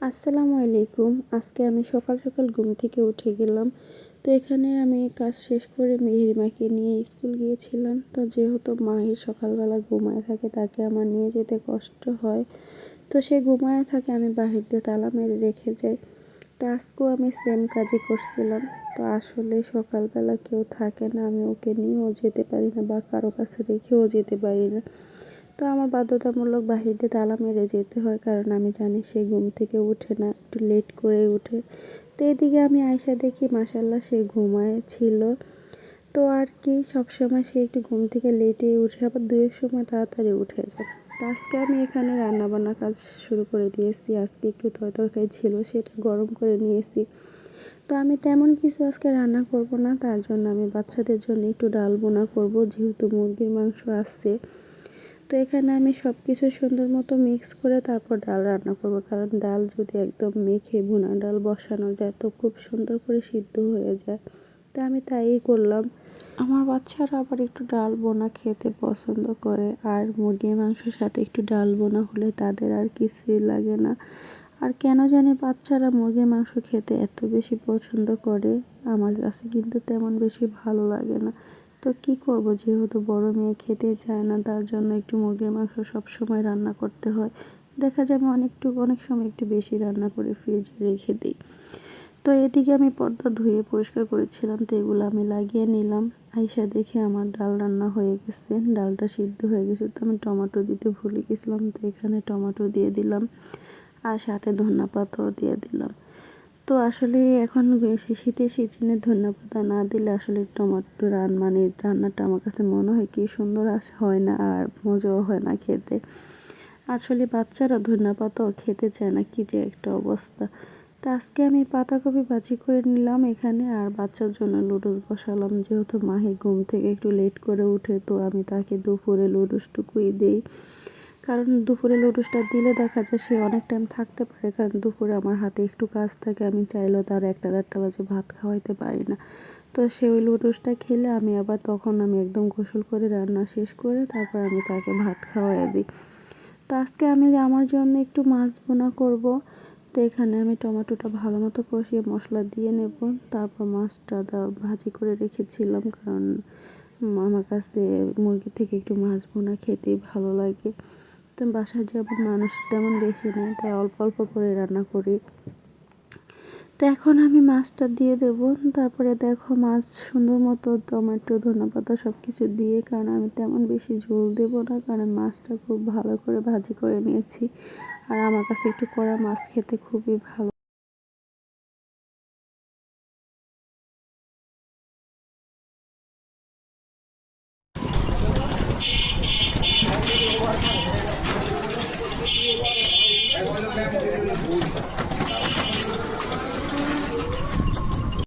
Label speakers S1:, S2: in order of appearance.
S1: আসসালামু আলাইকুম। আজকে আমি সকাল সকাল ঘুম থেকে উঠে গেলাম। তো এখানে আমি কাজ শেষ করে মেহেরিমাকে নিয়ে স্কুল গিয়েছিলাম। তো যেহেতু মাহির সকালবেলা ঘুমায় থাকে, তাকে আমার নিয়ে যেতে কষ্ট হয়। তো সে ঘুমায় থাকে, আমি বাহির দিয়ে তালা মেরে রেখে যাই। তো আজকেও আমি সেম কাজই করছিলাম। তো আসলে সকালবেলা কেউ থাকে না, আমি ওকে নিয়েও যেতে পারি না বা কারো কাছে রেখেও যেতে পারি না। তো আমার বাধ্যতামূলক বাহির দিয়ে তালা মেরে যেতে হয়, কারণ আমি জানি সে ঘুম থেকে ওঠে না, একটু লেট করে ওঠে। তো এদিকে আমি আয়সা দেখি মাশাল্লাহ সে ঘুমায় ছিল। তো আর কি, সবসময় সে একটু ঘুম থেকে লেটে উঠে, আবার দুয়ের সময় তাড়াতাড়ি উঠে যায়। তো আজকে আমি এখানে রান্নাবান্নার কাজ শুরু করে দিয়েছি। আজকে একটু তরকারি ছিল, সেটা গরম করে নিয়েছি। তো আমি তেমন কিছু আজকে রান্না করব না, তার জন্য আমি বাচ্চাদের জন্য একটু ডাল বোনা করব, যেহেতু মুরগির মাংস আসছে। তো এখানে আমি সব কিছু সুন্দর মতো মিক্স করে তারপর ডাল রান্না করব, কারণ ডাল যদি একদম মেখে ভুনা ডাল বসানো যায় তো খুব সুন্দর করে সিদ্ধ হয়ে যায়। তো আমি তাই করলাম। আমার বাচ্চারা আবার একটু ডাল বোনা খেতে পছন্দ করে, আর মুরগির মাংসের সাথে একটু ডাল বোনা হলে তাদের আর কিছুই লাগে না। আর কেন জানি বাচ্চারা মুরগির মাংস খেতে এত বেশি পছন্দ করে, আমার কাছে কিন্তু তেমন বেশি ভালো লাগে না। তো কি করব, যেহেতু বড় মেয়ে খেতে চায় না, তার জন্য একটু মুরগির মাংস সব সময় রান্না করতে হয়। দেখা যায় আমি অনেক সময় একটু বেশি রান্না করে ফ্রিজে রেখে দিই। তো এদিকে আমি পর্দা ধুয়ে পরিষ্কার করেছিলাম, তো এগুলো আমি লাগিয়ে নিলাম। আইসা দেখে আমার ডাল রান্না হয়ে গেছে, ডালটা সিদ্ধ হয়ে গেছে। তো আমি টমেটো দিতে ভুলে গেছিলাম, তো এখানে টমেটো দিয়ে দিলাম, আর সাথে ধনিয়া পাতাও দিয়ে দিলাম। তো আসলে এখন শীতের সিজনে ধনিয়া পাতা না দিলে আসলে টমেটো রান্নাটা আমার কাছে মনে হয় কি সুন্দর হয় না, আর মজাও হয় না খেতে। আসলে বাচ্চারা ধনিয়া পাতাও খেতে চায় না, কি যে একটা অবস্থা। তো আজকে আমি পাতাকপি ভাজি করে নিলাম এখানে, আর বাচ্চার জন্য নুডলস বসালাম। যেহেতু মাহি ঘুম থেকে একটু লেট করে উঠে, তো আমি তাকে দুপুরে নুডলসটুকুই দিই, কারণ দুপুরে নুডলসটা দিলে দেখা যায় সে অনেক টাইম থাকতে পারে, কারণ দুপুরে আমার হাতে একটু কাজ থাকে, আমি চাইলেও তার 1-1:30 বাজে ভাত খাওয়াইতে পারি না। তো সে ওই নুডলসটা খেলে আমি আবার তখন আমি একদম গোসল করে রান্না শেষ করে তারপর আমি তাকে ভাত খাওয়াই দিই। তো আজকে আমি আমার জন্য একটু মাছ ভুনা করব। তো এখানে আমি টমেটোটা ভালো মতো কষিয়ে মশলা দিয়ে নেব, তারপর মাছটা ভাজি করে রেখেছিলাম, কারণ আমার কাছে মুরগি থেকে একটু মাছ ভুনা খেতেই ভালো লাগে। তো বাসায় যেমন মানুষ তেমন বেশি নেই, তাই অল্প অল্প করে রান্না করি। তো এখন আমি মাছটা দিয়ে দেব। তারপরে দেখো মাছ সুন্দর মতো টমেটো ধনেপাতা সব কিছু দিয়ে, কারণ আমি তেমন বেশি ঝোল দেব না, কারণ মাছটা খুব ভালো করে ভাজি করে নিয়েছি, আর আমার কাছে একটু কড়া মাছ খেতে খুবই ভালো।